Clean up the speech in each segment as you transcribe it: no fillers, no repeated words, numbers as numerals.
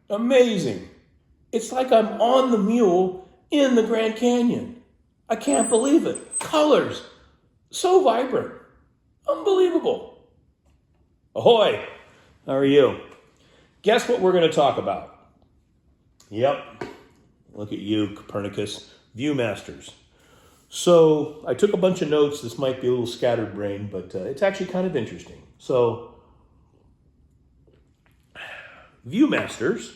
Amazing. It's like I'm on the mule in the Grand Canyon. I can't believe it. Colors, so vibrant. Unbelievable. Ahoy! How are you? Guess what we're going to talk about? Yep. Look at you, Copernicus. Viewmasters. So I took a bunch of notes. This might be a little scattered brain, but it's actually kind of interesting. So Viewmasters,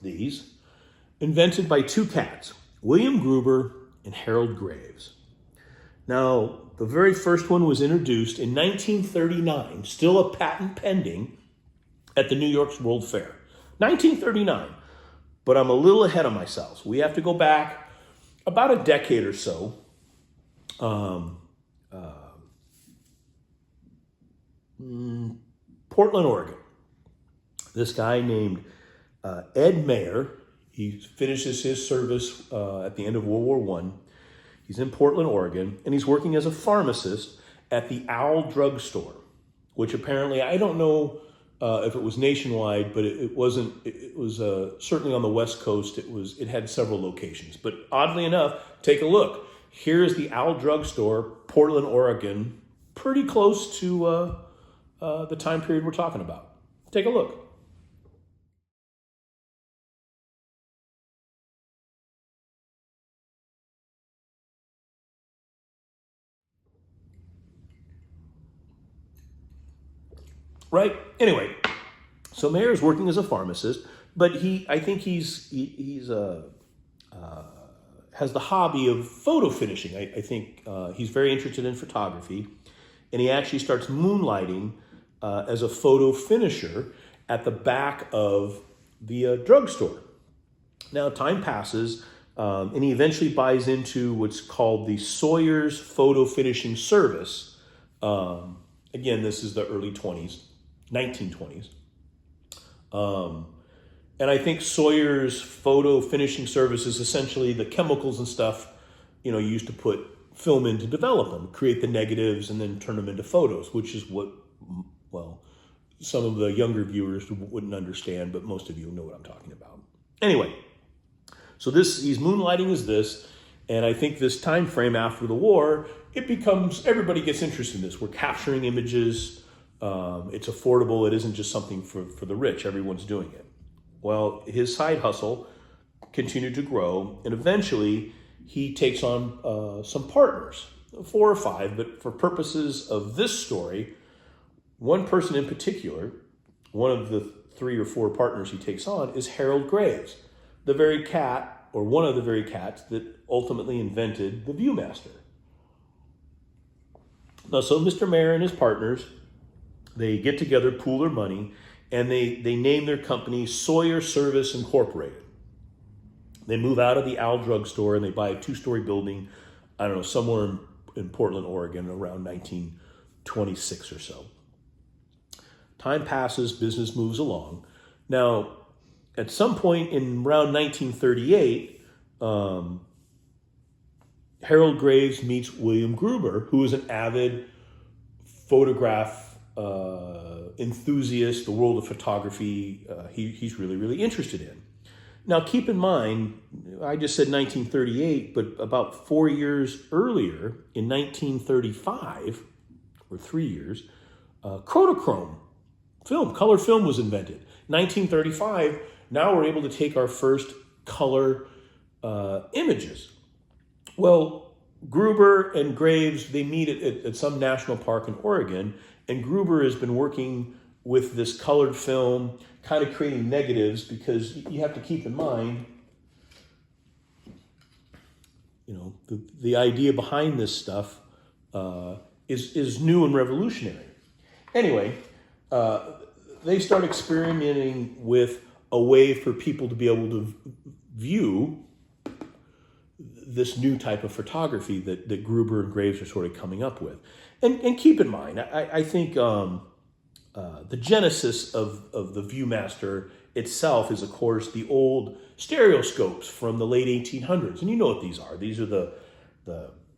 these, invented by two cats, William Gruber and Harold Graves. Now, the very first one was introduced in 1939, still a patent pending, at the New York's World Fair. 1939. But I'm a little ahead of myself. We have to go back about a decade or so. Portland, Oregon. This guy named Ed Mayer, he finishes his service at the end of World War I. He's in Portland, Oregon, and he's working as a pharmacist at the Owl Drug Store, which apparently, I don't know if it was nationwide, but it wasn't. It was certainly on the West Coast. It had several locations. But oddly enough, take a look. Here's the Owl Drug Store, Portland, Oregon, pretty close to the time period we're talking about. Take a look. Right? Anyway, so Mayer is working as a pharmacist, but I think he's has the hobby of photo finishing. I think he's very interested in photography, and he actually starts moonlighting as a photo finisher at the back of the drugstore. Now, time passes, and he eventually buys into what's called the Sawyer's Photo Finishing Service. Again, this is the early 20s. 1920s. And I think Sawyer's photo finishing service is essentially the chemicals and stuff, you used to put film in to develop them, create the negatives and then turn them into photos, which is what, well, some of the younger viewers wouldn't understand, but most of you know what I'm talking about. Anyway, so he's moonlighting as this, and I think this time frame after the war, everybody gets interested in this. We're capturing images. It's affordable. It isn't just something for the rich. Everyone's doing it. Well, his side hustle continued to grow, and eventually he takes on some partners, 4 or 5, but for purposes of this story, one person in particular, one of the 3 or 4 partners he takes on is Harold Graves, the very cat, or one of the very cats that ultimately invented the Viewmaster. Now, so Mr. Mayer and his partners, they get together, pool their money, and they name their company Sawyer Service Incorporated. They move out of the Owl Drug Store and they buy a 2-story building, I don't know, somewhere in Portland, Oregon, around 1926 or so. Time passes, business moves along. Now, at some point in around 1938, Harold Graves meets William Gruber, who is an avid photograph enthusiast, the world of photography, he's really, really interested in. Now, keep in mind, I just said 1938, but about 4 years earlier, in 1935, or 3 years, Kodachrome film, color film was invented. 1935, now we're able to take our first color images. Well, Gruber and Graves, they meet at some national park in Oregon, and Gruber has been working with this colored film, kind of creating negatives, because you have to keep in mind, the idea behind this stuff is new and revolutionary. Anyway, they start experimenting with a way for people to be able to view this new type of photography that Gruber and Graves are sort of coming up with. And keep in mind, I think the genesis of the Viewmaster itself is, of course, the old stereoscopes from the late 1800s. And you know what these are. These are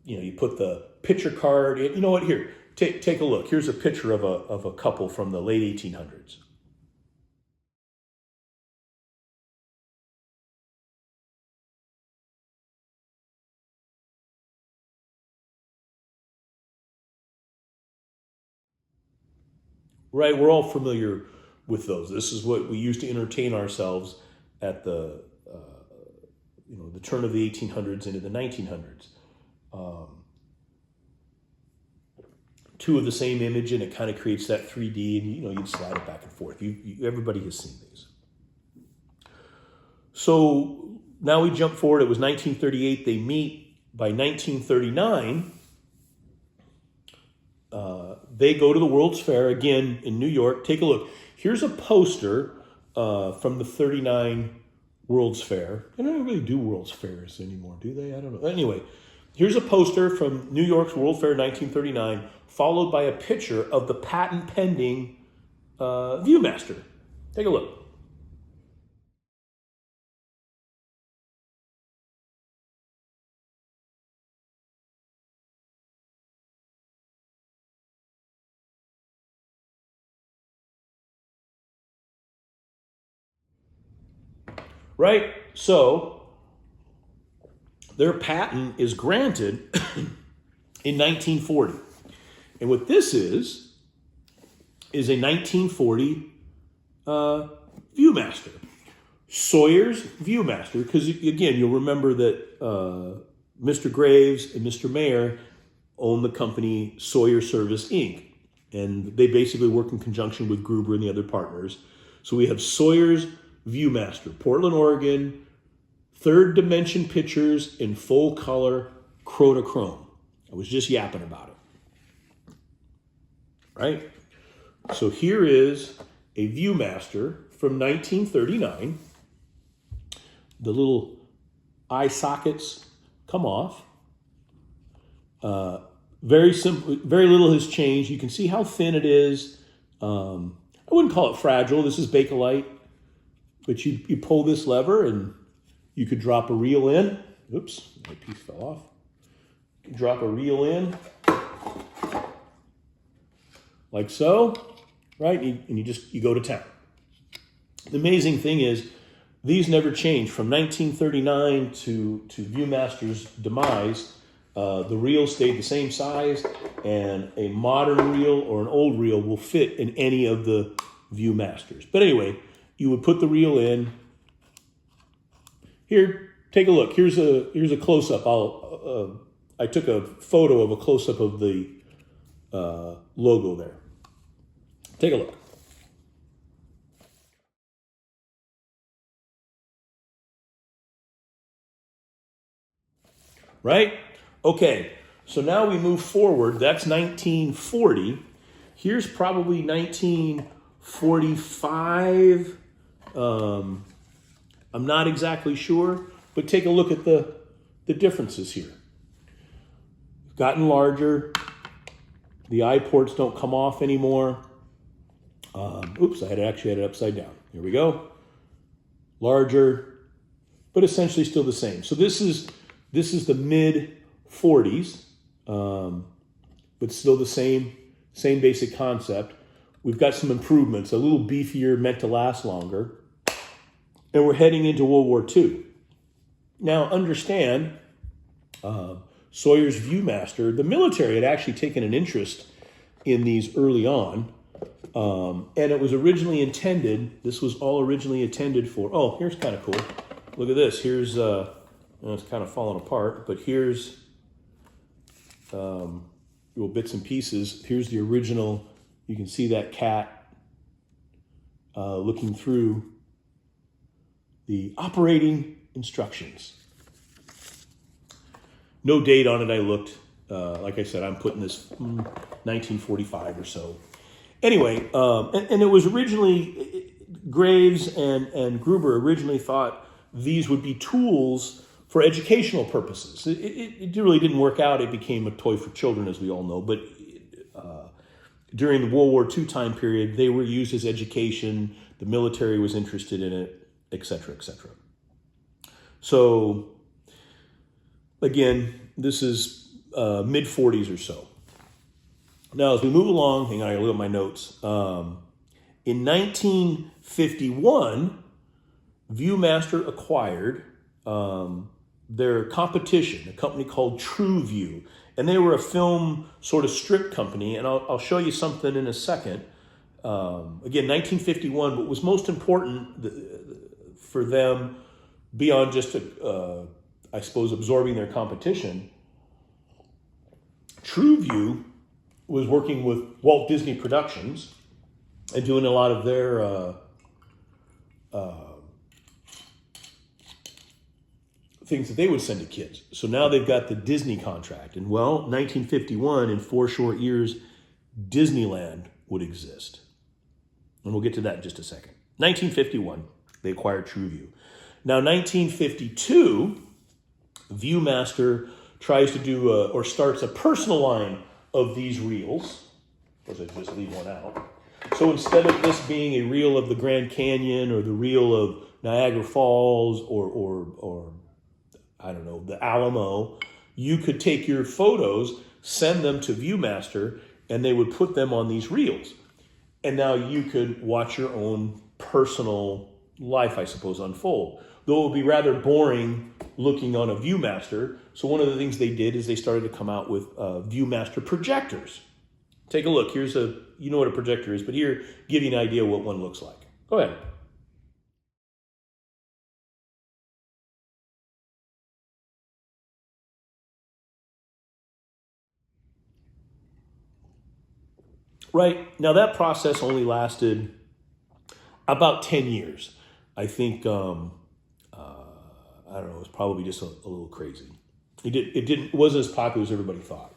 you put the picture card in. You know what? Here, take a look. Here's a picture of a couple from the late 1800s. right? We're all familiar with those. This is what we used to entertain ourselves at the the turn of the 1800s into the 1900s. Two of the same image, and it kind of creates that 3D, and you'd slide it back and forth. Everybody has seen these. So now we jump forward. It was 1938. They meet. By 1939, they go to the World's Fair again in New York. Take a look. Here's a poster from the 39 World's Fair. They don't really do World's Fairs anymore, do they? I don't know. Anyway, here's a poster from New York's World Fair 1939, followed by a picture of the patent pending Viewmaster. Take a look. Right? So their patent is granted in 1940. And what this is a 1940 Viewmaster. Sawyer's Viewmaster, because again, you'll remember that Mr. Graves and Mr. Mayer own the company Sawyer Service, Inc. And they basically work in conjunction with Gruber and the other partners. So we have Sawyer's Viewmaster, Portland, Oregon, third dimension pictures in full color, Kodachrome. I was just yapping about it. Right? So here is a Viewmaster from 1939. The little eye sockets come off. Very simple, very little has changed. You can see how thin it is. I wouldn't call it fragile. This is Bakelite. But you pull this lever and you could drop a reel in. Oops, my piece fell off. You drop a reel in like so, right? And you go to town. The amazing thing is these never changed. From 1939 to Viewmaster's demise, the reel stayed the same size, and a modern reel or an old reel will fit in any of the Viewmasters. But anyway, you would put the reel in. Here, take a look. Here's a close-up. I took a photo of a close-up of the logo there. Take a look. Right? Okay, so now we move forward. That's 1940. Here's probably 1945. I'm not exactly sure, but take a look at the differences here. Gotten larger. The eye ports don't come off anymore. Oops, I had it upside down. Here we go. Larger, but essentially still the same. So this is the mid 40s, but still the same basic concept. We've got some improvements, a little beefier, meant to last longer. And we're heading into World War II. Now, understand, Sawyer's Viewmaster, the military had actually taken an interest in these early on. And it was originally intended, this was all originally intended for, oh, here's kind of cool. Look at this. Here's, it's kind of falling apart, but here's little bits and pieces. Here's the original. You can see that cat looking through the operating instructions. No date on it. I looked. Like I said, I'm putting this 1945 or so. Anyway, and it was originally, Graves and Gruber originally thought these would be tools for educational purposes. It really didn't work out. It became a toy for children, as we all know. But during the World War II time period, they were used as education. The military was interested in it, et cetera, et cetera. So, again, this is mid-40s or so. Now, as we move along, hang on, I gotta look at my notes. In 1951, Viewmaster acquired their competition, a company called True View. And they were a film sort of strip company, and I'll show you something in a second. Again, 1951, what was most important for them, beyond just, I suppose, absorbing their competition, TrueView was working with Walt Disney Productions and doing a lot of their things that they would send to kids. So now they've got the Disney contract. And well, 1951, in 4 short years, Disneyland would exist. And we'll get to that in just a second. 1951, they acquired TrueView. Now, 1952, Viewmaster tries to do or starts a personal line of these reels. Of course, I just leave one out. So instead of this being a reel of the Grand Canyon or the reel of Niagara Falls or I don't know, the Alamo, you could take your photos, send them to Viewmaster, and they would put them on these reels. And now you could watch your own personal life, I suppose, unfold. Though it would be rather boring looking on a Viewmaster. So one of the things they did is they started to come out with Viewmaster projectors. Take a look. Here's you know what a projector is, but here, give you an idea what one looks like. Go ahead. Right. Now that process only lasted about 10 years. I think, I don't know, it was probably just a little crazy. It wasn't as popular as everybody thought.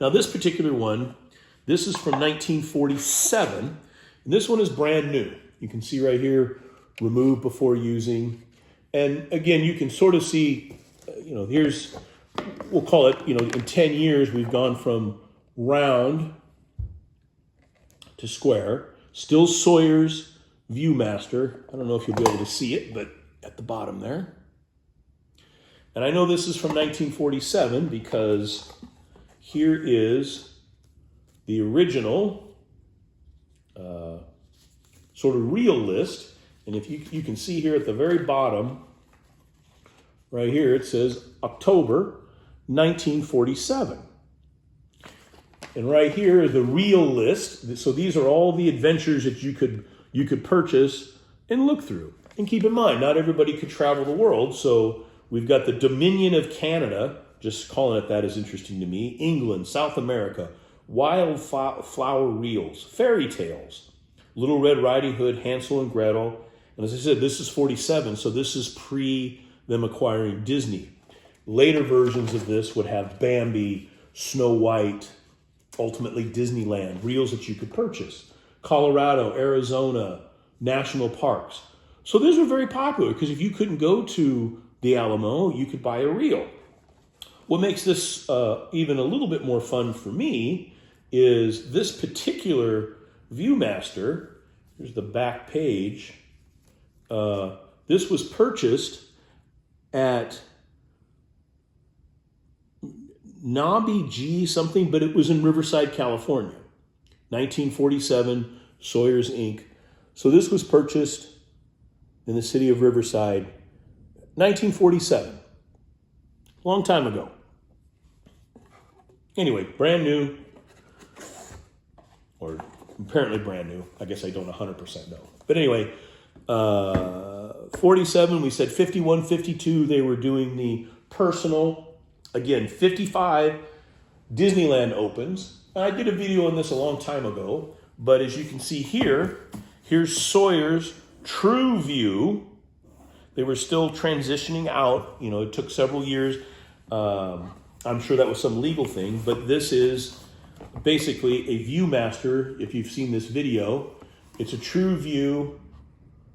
Now this particular one, this is from 1947, and this one is brand new. You can see right here, remove before using. And again, you can sort of see, here's, we'll call it, in 10 years, we've gone from round to square. Still Sawyer's Viewmaster. I don't know if you'll be able to see it, but at the bottom there. And I know this is from 1947 because here is the original sort of reel list. And if you can see here at the very bottom, right here, it says October 1947. And right here is the reel list. So these are all the adventures that you could purchase and look through. And keep in mind, not everybody could travel the world. So we've got the Dominion of Canada, just calling it that is interesting to me. England, South America, wildflower reels, fairy tales, Little Red Riding Hood, Hansel and Gretel. And as I said, this is 47, so this is pre them acquiring Disney. Later versions of this would have Bambi, Snow White, ultimately Disneyland, reels that you could purchase. Colorado, Arizona, national parks. So these were very popular because if you couldn't go to the Alamo, you could buy a reel. What makes this even a little bit more fun for me is this particular Viewmaster. Here's the back page. This was purchased at Nobby G something, but it was in Riverside, California. 1947, Sawyer's Inc. So this was purchased in the city of Riverside, 1947. Long time ago. Anyway, brand new, or apparently brand new. I guess I don't 100% know. But anyway, 47, we said 51, 52, they were doing the personal. Again, 55, Disneyland opens. I did a video on this a long time ago, but as you can see here, here's Sawyer's TrueView. They were still transitioning out. It took several years. I'm sure that was some legal thing, but this is basically a Viewmaster. If you've seen this video, it's a TrueView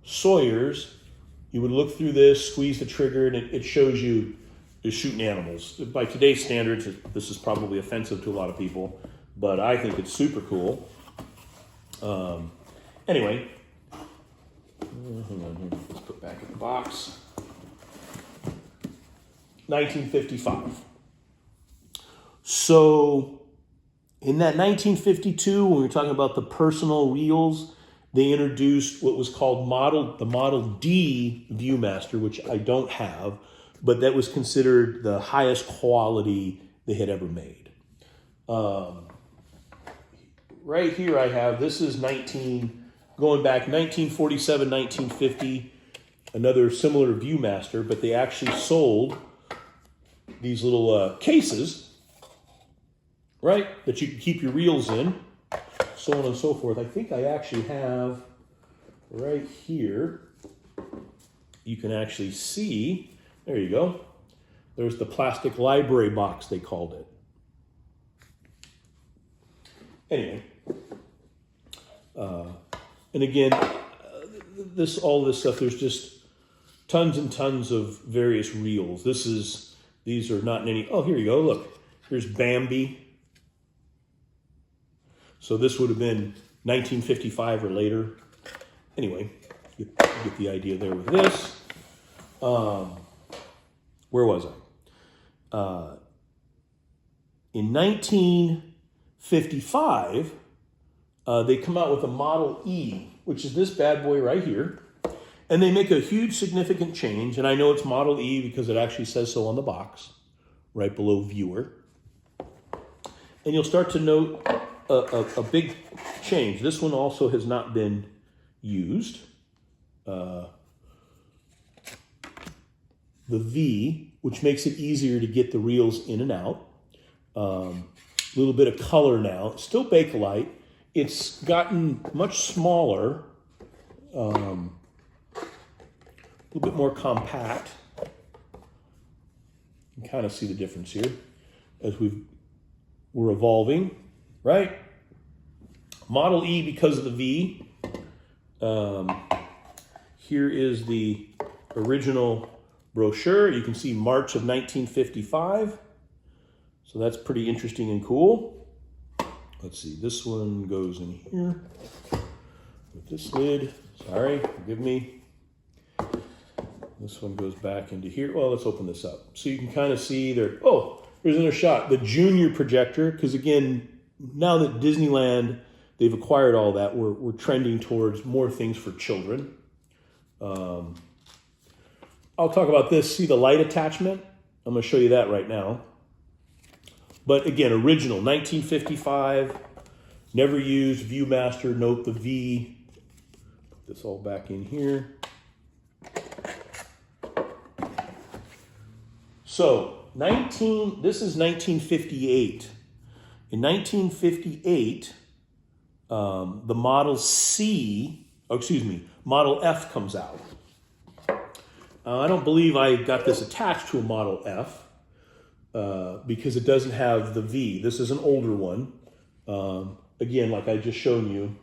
Sawyer's. You would look through this, squeeze the trigger, and it shows you is shooting animals. By today's standards, this is probably offensive to a lot of people, but I think it's super cool. Anyway, hang on here. Let's put back in the box. 1955. So in that 1952, when we were talking about the personal reels, they introduced what was called the Model D Viewmaster, which I don't have, but that was considered the highest quality they had ever made. Right right here I have, this is going back 1947, 1950, another similar Viewmaster, but they actually sold these little cases, right, that you can keep your reels in, so on and so forth. I think I actually have right here, you can actually see, there you go, there's the plastic library box, they called it. Anyway, and again, all this stuff, there's just tons and tons of various reels. These are not in any, oh, here you go, look, here's Bambi. So this would have been 1955 or later. Anyway, you get the idea there with this. Where was I? In 1955, they come out with a Model E, which is this bad boy right here. And they make a huge significant change. And I know it's Model E because it actually says so on the box, right below viewer. And you'll start to note a big change. This one also has not been used. The V, which makes it easier to get the reels in and out. A little bit of color now. Still Bakelite. It's gotten much smaller, a little bit more compact. You can kind of see the difference here as we're evolving, right? Model E because of the V. Here is the original brochure. You can see March of 1955. So that's pretty interesting and cool. Let's see, this one goes in here with this lid. Sorry, forgive me. This one goes back into here. Well, let's open this up. So you can kind of see there. Oh, here's another shot. The junior projector, because again, now that Disneyland, they've acquired all that, we're trending towards more things for children. I'll talk about this. See the light attachment? I'm going to show you that right now. But again, original, 1955, never used, Viewmaster, note the V. Put this all back in here. So, this is 1958. In 1958, the Model Model F comes out. I don't believe I got this attached to a Model F. Because it doesn't have the V. This is an older one. Again, like I just shown you.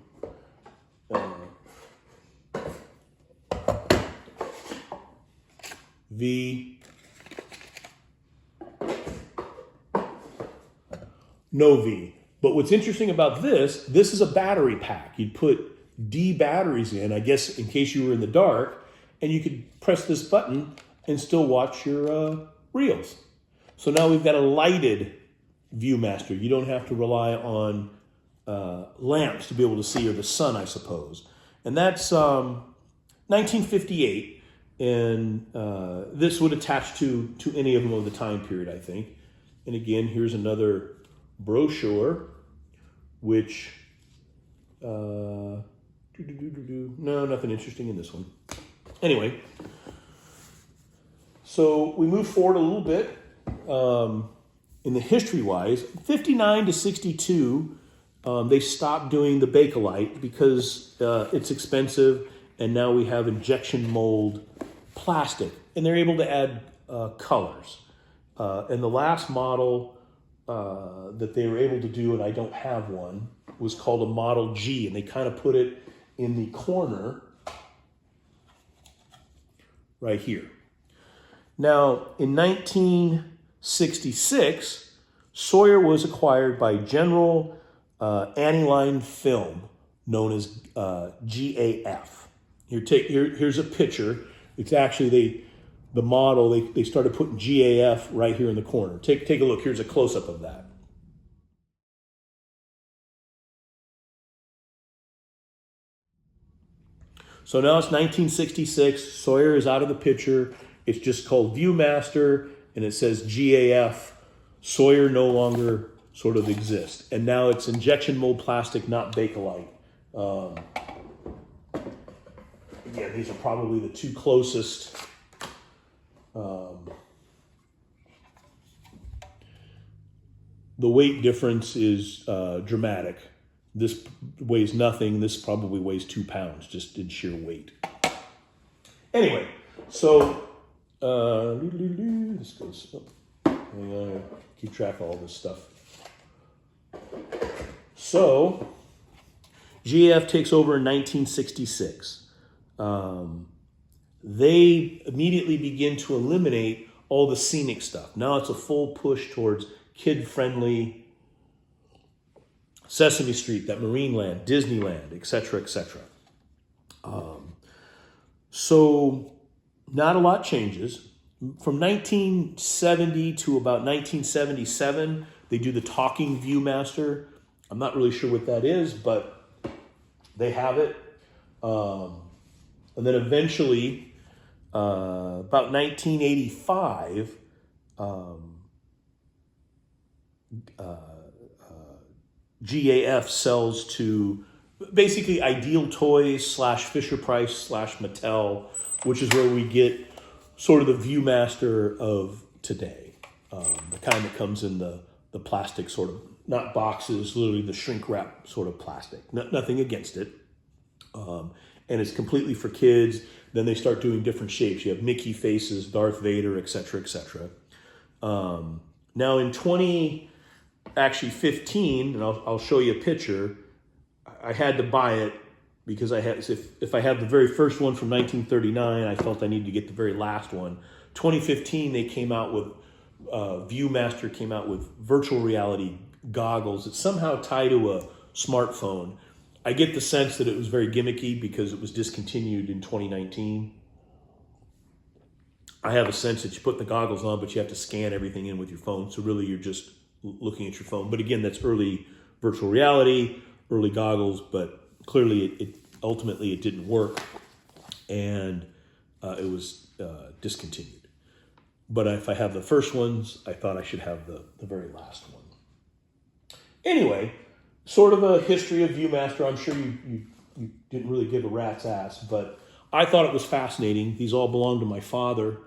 V. No V. But what's interesting about this is a battery pack. You'd put D batteries in, I guess, in case you were in the dark, and you could press this button and still watch your reels. So now we've got a lighted Viewmaster. You don't have to rely on lamps to be able to see, or the sun, I suppose. And that's 1958, and this would attach to any of them of the time period, I think. And again, here's another brochure, which, no, nothing interesting in this one. Anyway, so we move forward a little bit. In the history-wise, 59 to 62, they stopped doing the Bakelite because it's expensive, and now we have injection mold plastic, and they're able to add colors. And the last model that they were able to do, and I don't have one, was called a Model G, and they kind of put it in the corner right here. Now, in 1966, Sawyer was acquired by General Aniline Film, known as GAF. Here's a picture. It's actually the model. They started putting GAF right here in the corner. Take a look. Here's a close-up of that. So now it's 1966. Sawyer is out of the picture. It's just called Viewmaster, and it says GAF. Sawyer no longer sort of exist. And now it's injection mold plastic, not Bakelite. Again, these are probably the two closest. The weight difference is dramatic. This weighs nothing. This probably weighs 2 pounds just in sheer weight. Anyway, so this goes up. Keep track of all this stuff. So GAF takes over in 1966. They immediately begin to eliminate all the scenic stuff. Now it's a full push towards kid-friendly Sesame Street, that Marineland, Disneyland, etc., etc. So not a lot changes. From 1970 to about 1977, they do the Talking Viewmaster. I'm not really sure what that is, but they have it. And then eventually, about 1985, GAF sells to basically Ideal Toys / Fisher-Price / Mattel, which is where we get sort of the Viewmaster of today. The kind that comes in the plastic sort of, not boxes, literally the shrink wrap sort of plastic. Nothing against it. And it's completely for kids. Then they start doing different shapes. You have Mickey faces, Darth Vader, etc., etc. Now in 2015, and I'll show you a picture, I had to buy it because if I have the very first one from 1939, I felt I needed to get the very last one. 2015, they came out with, Viewmaster came out with virtual reality goggles that somehow tie to a smartphone. I get the sense that it was very gimmicky because it was discontinued in 2019. I have a sense that you put the goggles on, but you have to scan everything in with your phone. So really you're just looking at your phone. But again, that's early virtual reality, early goggles, but clearly it ultimately it didn't work, and it was discontinued. But if I have the first ones, I thought I should have the very last one. Anyway, sort of a history of Viewmaster. I'm sure you didn't really give a rat's ass, but I thought it was fascinating. These all belong to my father.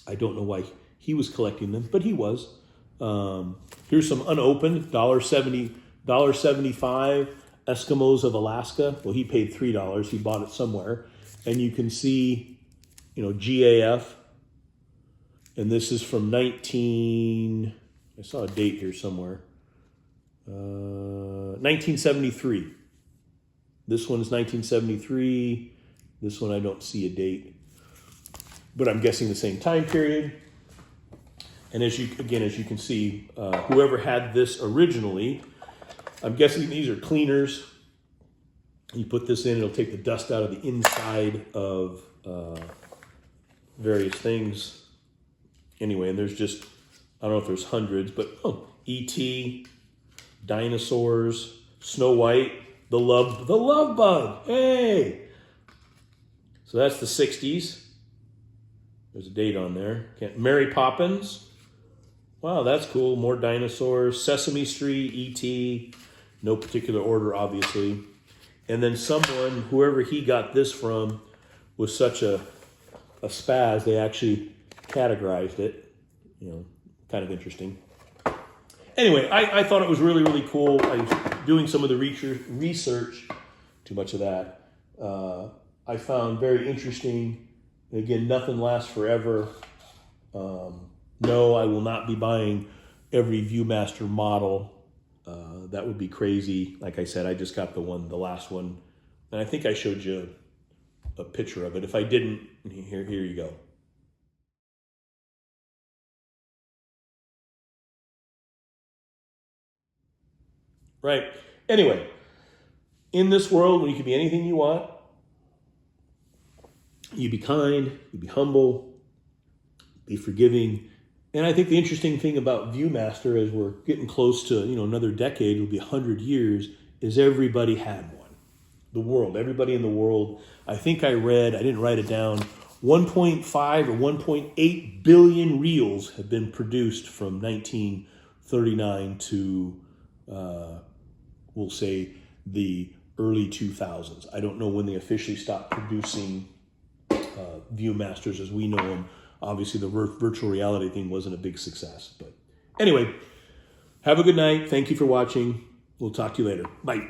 I don't know why he was collecting them, but he was. Here's some unopened, $1.75 Eskimos of Alaska. Well, he paid $3. He bought it somewhere. And you can see, GAF. And this is from I saw a date here somewhere. 1973. This one is 1973. This one I don't see a date, but I'm guessing the same time period. And as you can see, whoever had this originally, I'm guessing these are cleaners. You put this in, it'll take the dust out of the inside of various things. Anyway, and there's just, I don't know if there's hundreds, but E.T., dinosaurs, Snow White, the love bug. Hey! So that's the 60s. There's a date on there. Mary Poppins. Wow, that's cool. More dinosaurs. Sesame Street, E.T., no particular order, obviously. And then someone, whoever he got this from, was such a spaz, they actually categorized it. Kind of interesting. Anyway, I thought it was really, really cool. I was doing some of the research, too much of that. I found very interesting. Again, nothing lasts forever. No, I will not be buying every Viewmaster model. That would be crazy. Like I said, I just got the last one. And I think I showed you a picture of it. If I didn't, here you go. Right. Anyway, in this world, when you can be anything you want, you be kind, you be humble, be forgiving. And I think the interesting thing about Viewmaster, as we're getting close to, another decade, it'll be 100 years, is everybody had one. The world, everybody in the world. I think I read, I didn't write it down, 1.5 or 1.8 billion reels have been produced from 19 39 to, we'll say, the early 2000s. I don't know when they officially stopped producing Viewmasters as we know them. Obviously, the virtual reality thing wasn't a big success. But anyway, have a good night. Thank you for watching. We'll talk to you later. Bye.